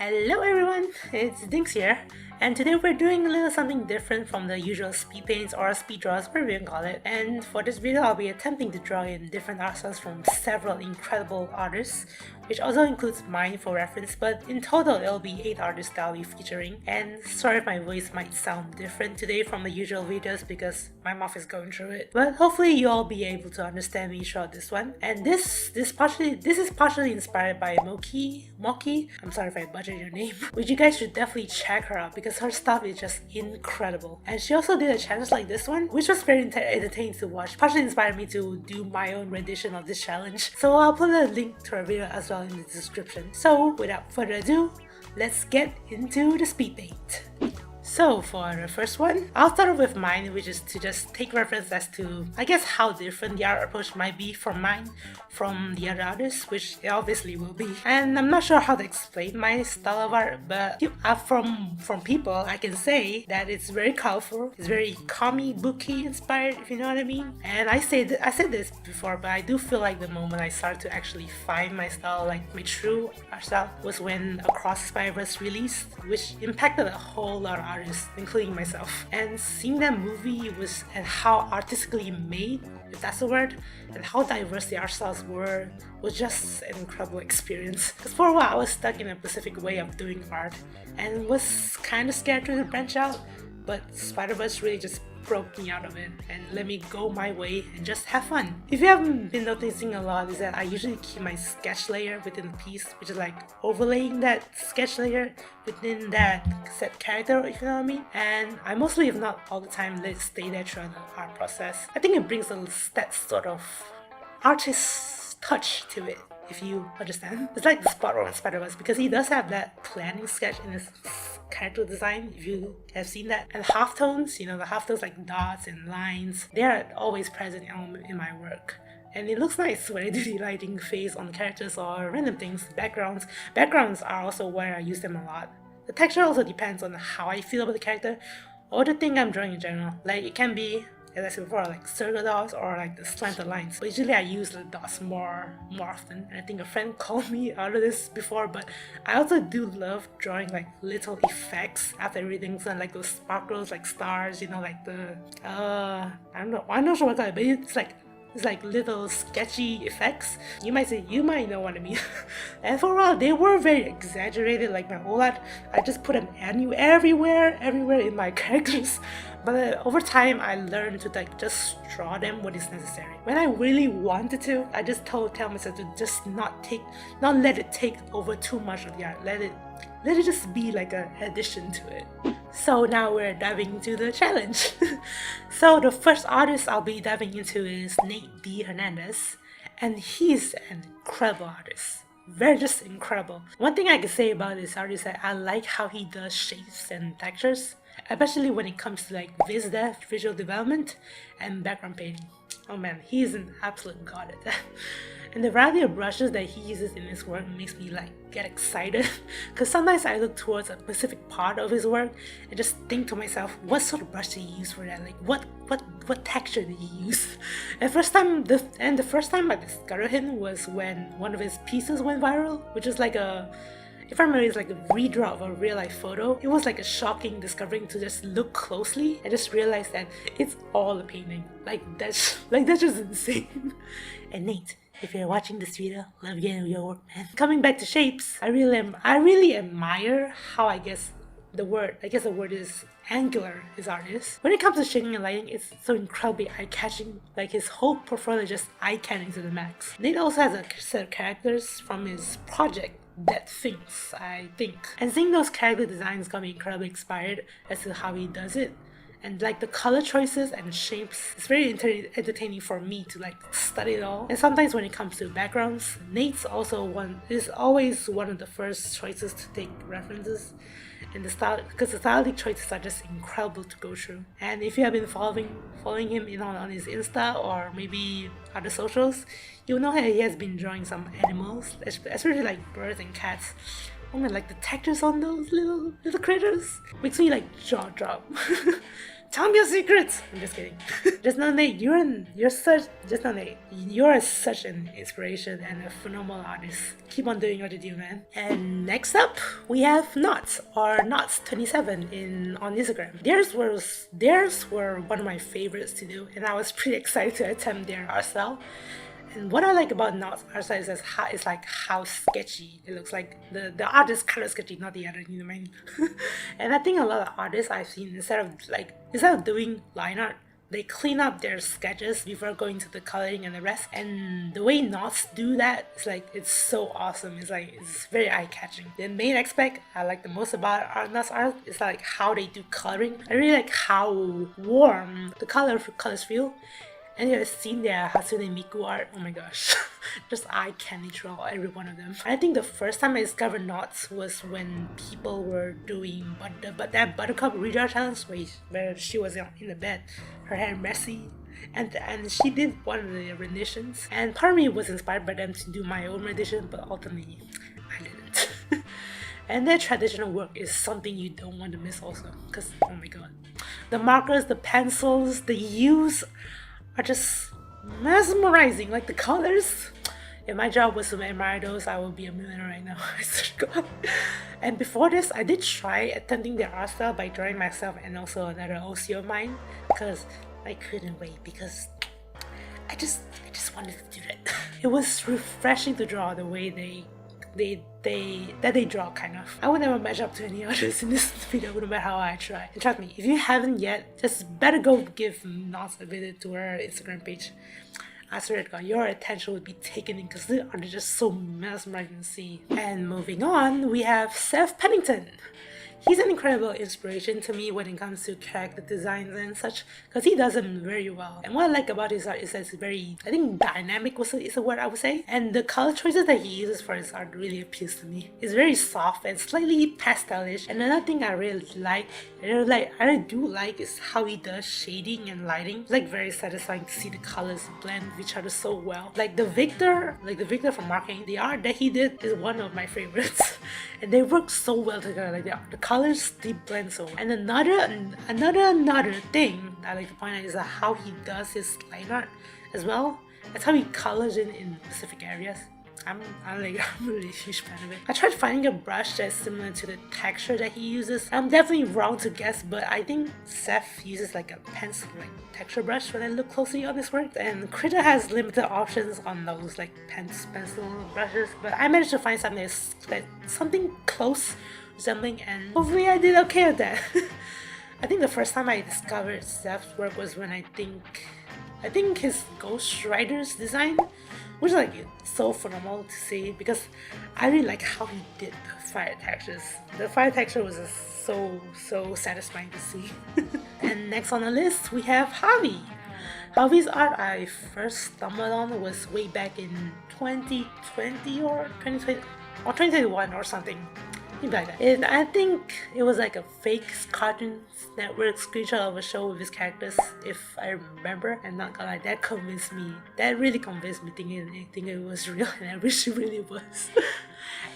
Hello everyone, it's Dinx here, and today we're doing a little something different from the usual speed paints or speed draws, whatever you can call it. And for this video I'll be attempting to draw in different art styles from several incredible artists, which also includes mine for reference, but in total it'll be 8 artists that I'll be featuring. And sorry if my voice might sound different today from the usual videos because my mouth is going through it, but hopefully you'll be able to understand me throughout this one. And this is partially inspired by Mokii. I'm sorry if I butchered your name, which you guys should definitely check her out because her stuff is just incredible. And she also did a challenge like this one, which was very entertaining to watch, partially inspired me to do my own rendition of this challenge. So I'll put a link to her video as well in the description. So without further ado, let's get into the speed paint. So for the first one, I'll start off with mine, which is to just take reference as to, I guess, how different the art approach might be from mine from the other artists, which it obviously will be. And I'm not sure how to explain my style of art, but from people, I can say that it's very colorful, it's very comic booky inspired, if you know what I mean. And I said this before, but I do feel like the moment I started to actually find my style, like my true art style, was when Across Spider-Verse released, which impacted a whole lot of artists, including myself. And seeing that movie and how artistically made, if that's the word, and how diverse the art styles were, was just an incredible experience. Because for a while I was stuck in a specific way of doing art and was kind of scared to branch out, but Spider-Verse really just broke me out of it and let me go my way and just have fun. If you haven't been noticing a lot, is that I usually keep my sketch layer within the piece, which is like overlaying that sketch layer within that set character, if you know what I mean. And I mostly, if not all the time, let it stay there throughout the art process. I think it brings that sort of artist touch to it, if you understand. It's like the spot on Spider-Verse because he does have that planning sketch in his character design, if you have seen that. And halftones, you know, the halftones like dots and lines, they're always present in my work. And it looks nice when I do the lighting phase on characters or random things. Backgrounds are also where I use them a lot. The texture also depends on how I feel about the character or the thing I'm drawing in general. Like it can be, as I said before, like circle dots or like the slanted lines. But usually I use the dots more often. And I think a friend called me out of this before, but I also do love drawing like little effects after everything's done, like those sparkles, like stars, you know, like the I'm not sure what kind, but it's like little sketchy effects. You might know what I mean. And for a while they were very exaggerated, like my whole art. I just put an everywhere in my characters. But over time I learned to like just draw them what is necessary. When I really wanted to, I just tell myself to just not let it take over too much of the art. Let it just be like an addition to it. So now we're diving into the challenge. So the first artist I'll be diving into is Nate D. Hernandez, and he's an incredible artist. Very just incredible. One thing I can say about this artist is that I like how he does shapes and textures, especially when it comes to like viz dev, visual development, and background painting. Oh man, he's an absolute god at that. And the variety of brushes that he uses in his work makes me like get excited, because sometimes I look towards a specific part of his work and just think to myself, what sort of brush did he use for that? Like what texture did he use? And the first time I discovered him was when one of his pieces went viral, which is like if I remember, it's like a redraw of a real life photo. It was like a shocking discovery to just look closely and just realize that it's all a painting. That's just insane. And Nate, if you're watching this video, love your work, man. Coming back to shapes, I really admire how I guess the word is angular his art is. When it comes to shading and lighting, it's so incredibly eye-catching. Like his whole portfolio is just eye-catching to the max. Nate also has a set of characters from his project that thinks, I think. And seeing those character designs got me incredibly inspired as to how he does it. And like the color choices and shapes, it's very entertaining for me to like study it all. And sometimes when it comes to backgrounds, Nate's is always one of the first choices to take references. And because the stylistic choices are just incredible to go through. And if you have been following him on his Insta or maybe other socials, you'll know that he has been drawing some animals, especially like birds and cats. Oh man, like the textures on those little critters makes me like jaw drop. Tell me your secrets. I'm just kidding. Just know Nate, you're such an inspiration and a phenomenal artist. Keep on doing what you do, man. And next up, we have Knots or Knots27 on Instagram. Theirs were one of my favorites to do, and I was pretty excited to attempt their art style. And what I like about Knots art style is how sketchy it looks like. The art is kind of sketchy, not the other, you know what I mean? And I think a lot of artists I've seen, instead of doing line art, they clean up their sketches before going to the coloring and the rest. And the way Knots do that, it's so awesome. It's very eye-catching. The main aspect I like the most about Knots art is how they do coloring. I really like how warm the colors feel. And you've seen their Hatsune Miku art, oh my gosh, just eye candy draw every one of them. I think the first time I discovered Knots was when people were doing that Buttercup redraw challenge where she was in the bed, her hair messy, and she did one of the renditions. And part of me was inspired by them to do my own rendition, but ultimately, I didn't. And their traditional work is something you don't want to miss also, because oh my god. The markers, the pencils, the hues are just mesmerizing. Like the colors, if my job was to admire those, I would be a millionaire right now. I swear to God. And before this, I did try attempting their art style by drawing myself and also another OC of mine, because I couldn't wait, because I just wanted to do that. It was refreshing to draw the way they draw, kind of. I would never match up to any others in this video, no matter how I try. And trust me, if you haven't yet, just better go give Knots a visit to her Instagram page. I swear to God, your attention would be taken in because they are just so mesmerizing to see. And moving on, we have Seth Pennington. He's an incredible inspiration to me when it comes to character designs and such, because he does them very well. And what I like about his art is that it's very, I think dynamic is a word I would say. And the color choices that he uses for his art really appeals to me. It's very soft and slightly pastelish. And another thing I really do like is how he does shading and lighting. It's very satisfying to see the colors blend with each other so well. Like the Victor from Marketing, the art that he did is one of my favorites. And they work so well together. The colors, they blend so well. And another thing that I like to point out is how he does his line art as well. That's how he colors in specific areas. I'm really a huge fan of it. I tried finding a brush that's similar to the texture that he uses. I'm definitely wrong to guess, but I think Seth uses a pencil texture brush when I look closely on his work. And Krita has limited options on those pencil brushes, but I managed to find something that's something close resembling, and hopefully I did okay with that. I think the first time I discovered Seth's work was when I think his Ghost Rider's design, which is so phenomenal to see, because I really like how he did the fire textures. The fire texture was just so satisfying to see. And next on the list we have Javi. Javi's art I first stumbled on was way back in 2020 or 2020 or 2021 or something. Like that. And I think it was a fake Cartoon Network screenshot of a show with his characters, if I remember. And not gonna lie, that really convinced me thinking it was real, and I wish it really was.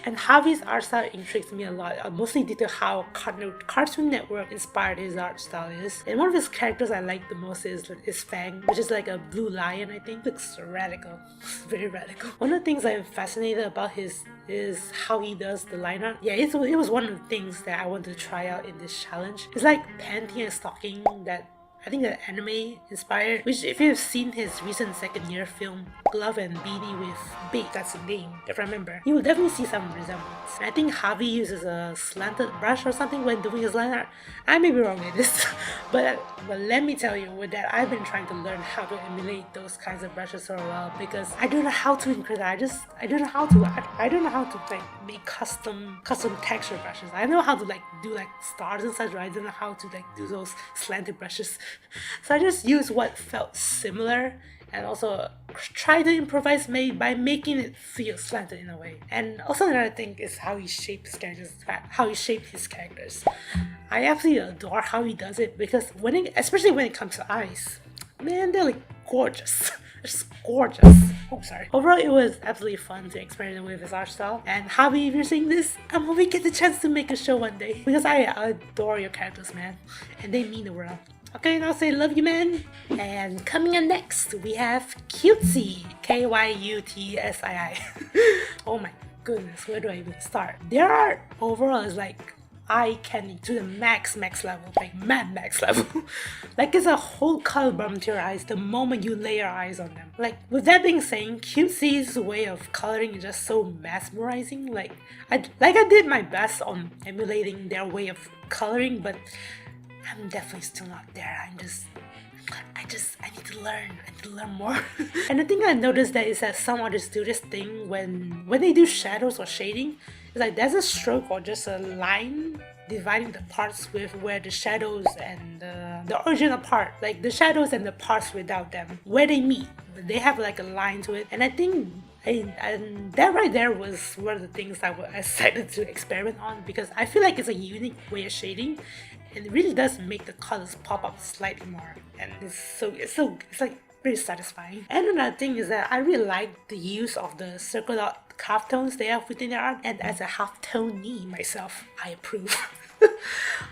And Javi's art style intrigues me a lot, mostly due to how Cartoon Network inspired his art style is. And one of his characters I like the most is Fang, which is a blue lion, I think. Looks radical, very radical. One of the things I'm fascinated about is how he does the line art. Yeah, it was one of the things that I wanted to try out in this challenge. It's panty and stocking that I think that anime inspired, which if you've seen his recent second year film, Glove and Beanie with Bait, that's the name, if I remember, you will definitely see some resemblance. And I think Javi uses a slanted brush or something when doing his line art. I may be wrong with this, but let me tell you, with that, I've been trying to learn how to emulate those kinds of brushes for a while, because I don't know how to in Krita. I don't know how to make custom texture brushes. I know how to do stars and such, but I don't know how to do those slanted brushes. So I just used what felt similar and also try to improvise by making it feel slanted in a way. And also another thing is how he shaped his characters. I absolutely adore how he does it, because especially when it comes to eyes, man, they're gorgeous. Just gorgeous. Oh, sorry. Overall, it was absolutely fun to experiment with his art style. And Javi, if you're seeing this, I'm hoping we get the chance to make a show one day, because I adore your characters, man, and they mean the world. Okay, and I'll say love you, man. And coming in next, we have Cutesy, Kyutsii. Oh my goodness, where do I even start? Their art overall is like eye candy to the max level, like mad max level. Like it's a whole color bomb to your eyes the moment you lay your eyes on them. Like with that being said, Cutesy's way of coloring is just so mesmerizing. Like I did my best on emulating their way of coloring, but I'm definitely still not there. I need to learn. I need to learn more. And the thing I noticed that is that some artists do this thing when they do shadows or shading. It's like there's a stroke or just a line dividing the parts with where the shadows and the original part, like the shadows and the parts without them, where they meet. They have like a line to it, and I think and that right there was one of the things I decided to experiment on, because I feel like it's a unique way of shading, and it really does make the colors pop up slightly more, and it's like pretty satisfying. And another thing is that I really like the use of the circle dot halftones they have within their art, and as a halftonee myself, I approve.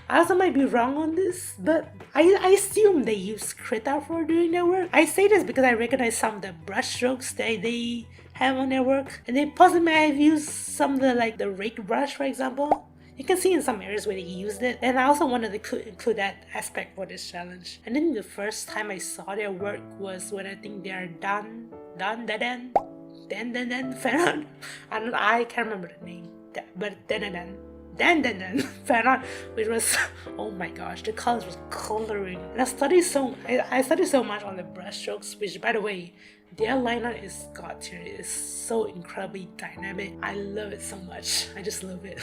I also might be wrong on this, but I assume they use Krita for doing their work. I say this because I recognize some of the brush strokes that they have on their work, and they possibly may have used some of the rake brush, for example. You can see in some areas where they used it, and I also wanted to include that aspect for this challenge. And then the first time I saw their work was when I think they're done, Ferran. I can't remember the name, but Ferran, which was, oh my gosh, the colors was coloring. And I studied so much on the brush strokes, which by the way, their line art is god tier. It is so incredibly dynamic. I love it so much. I just love it.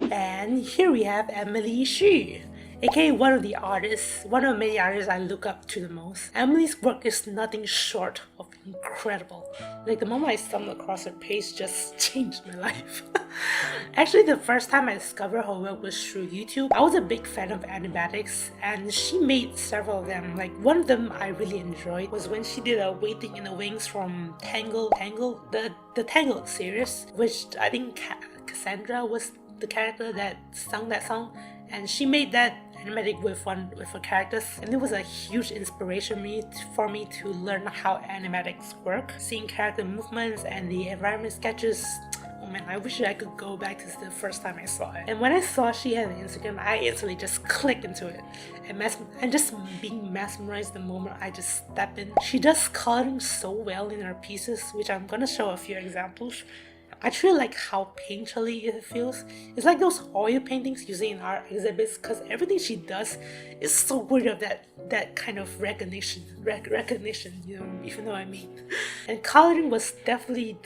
And here we have Emily Xu, aka one of many artists I look up to the most. Emily's work is nothing short of incredible. Like the moment I stumbled across her page just changed my life. Actually, the first time I discovered her work was through YouTube. I was a big fan of animatics, and she made several of them. Like one of them I really enjoyed was when she did a Waiting in the Wings from the Tangled series, which I think Cassandra was the character that sung that song, and she made that animatic with her characters, and it was a huge inspiration for me to learn how animatics work. Seeing character movements and the environment sketches, oh man, I wish I could go back to the first time I saw it. And when I saw she had an Instagram, I instantly just clicked into it and just being mesmerized the moment I just step in. She does coloring so well in her pieces, which I'm gonna show a few examples. I truly like how painterly it feels. It's like those oil paintings you see in art exhibits, because everything she does is so worthy of that kind of recognition, you know, if you know what I mean. And coloring was definitely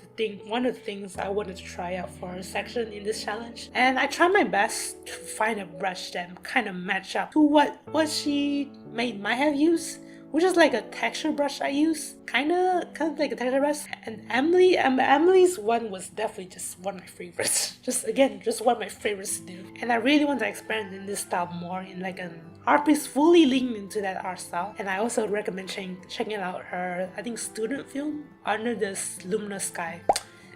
one of the things I wanted to try out for her section in this challenge. And I tried my best to find a brush that kind of matched up to what she might have used, which is like a texture brush I use, kind of like a texture brush. And Emily's one was definitely just one of my favorites. Just one of my favorites to do. And I really want to experiment in this style more in like an art piece fully linked into that art style. And I also recommend checking out her, I think, student film, Under this Luminous Sky.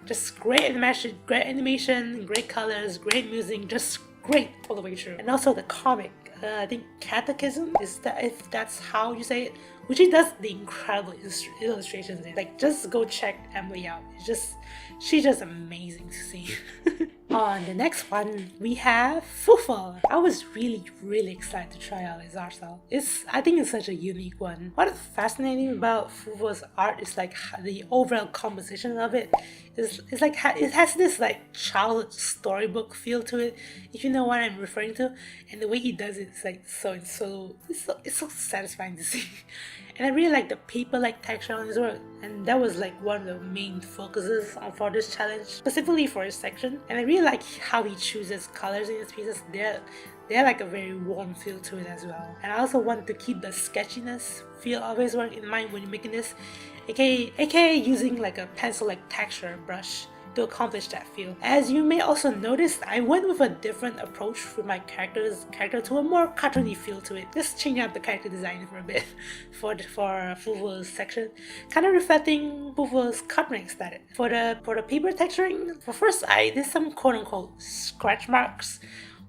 Just great animation, great colors, great music, just great all the way through. And also the comic, I think Catechism, if that's how you say it, which he does the incredible illustrations in. Like, just go check Emily out. She's just amazing to see. On the next one, we have Fufa. I was really excited to try out his art style. I think it's such a unique one. What is fascinating about Fufa's art is like the overall composition of it. It's like it has this like child storybook feel to it, if you know what I'm referring to. And the way he does it is like it's so satisfying to see. And I really like the paper-like texture on his work, and that was like one of the main focuses for this challenge, specifically for his section. And I really like how he chooses colors in his pieces. They're like a very warm feel to it as well. And I also want to keep the sketchiness feel of his work in mind when you're making this, aka using like a pencil-like texture brush to accomplish that feel. As you may also notice, I went with a different approach with my character to a more cartoony feel to it. Just changing up the character design for a bit for Fufu's section, kind of reflecting Fufu's cartooning aesthetic. For the paper texturing, first I did some quote-unquote scratch marks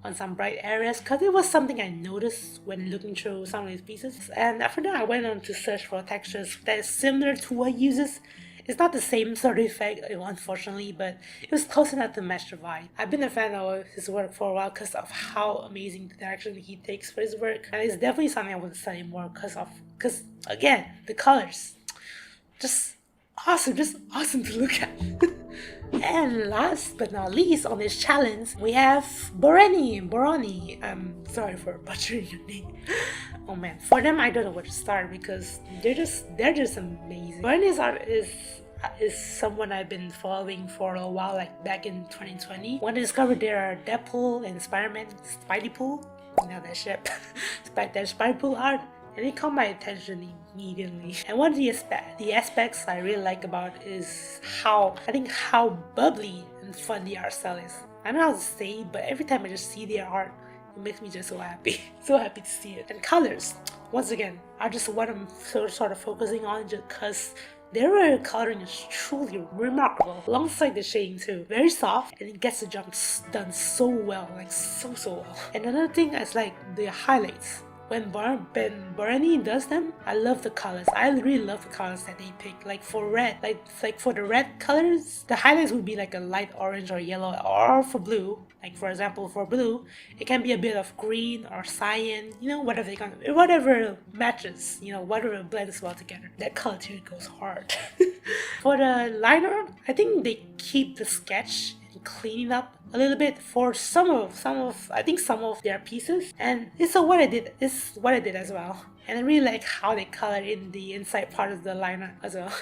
on some bright areas because it was something I noticed when looking through some of these pieces. And after that, I went on to search for textures that is similar to what he uses. It's not the same sort of effect, unfortunately, but it was close enough to match the vibe. I've been a fan of his work for a while because of how amazing the direction he takes for his work. And it's definitely something I want to study more because again, the colors. Just awesome to look at. And last but not least on this challenge, we have Borani. I'm sorry for butchering your name. Oh man, for them I don't know where to start because they're just amazing. Borani's art is someone I've been following for a while, like back in 2020 when I discovered their Deadpool and Spider-Man Spideypool. You know that ship. That Spideypool art. And it caught my attention immediately. And one of the aspects I really like about it is how bubbly and fun the art style is. I don't know how to say, but every time I just see their art, it makes me just so happy. So happy to see it. And colors, once again, are just what I'm sort of focusing on just because their coloring is truly remarkable, alongside the shading too. Very soft, and it gets the job done so well, like so well. And another thing is like the highlights. When Borani does them, I love the colors. I really love the colors that they pick. Like for red, like for the red colors, the highlights would be like a light orange or yellow, or for blue. Like for example, for blue, it can be a bit of green or cyan, you know, whatever matches, you know, whatever blends well together. That color too goes hard. For the liner, I think they keep the sketch and clean it up a little bit for some of their pieces, and it's what I did as well. And I really like how they colored in the inside part of the liner as well.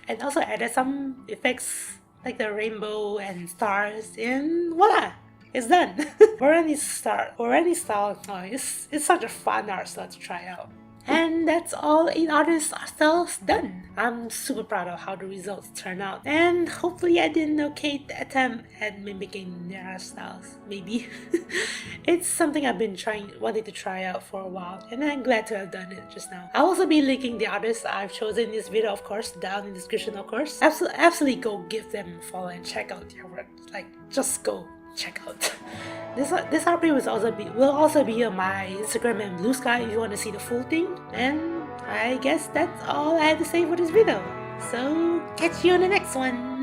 And also added some effects like the rainbow and stars, and voila, it's done. Borani's style, it's such a fun art style to try out. And that's all 8 artists' art styles done. I'm super proud of how the results turned out, and hopefully I didn't attempt at mimicking their art styles, maybe. It's something I've been wanting to try out for a while, and I'm glad to have done it just now. I'll also be linking the artists I've chosen in this video, of course, down in the description, of course. Absolutely go give them a follow and check out their work. Like, just go check out. This art will also be on my Instagram and Blue Sky if you want to see the full thing. And I guess that's all I had to say for this video. So catch you on the next one.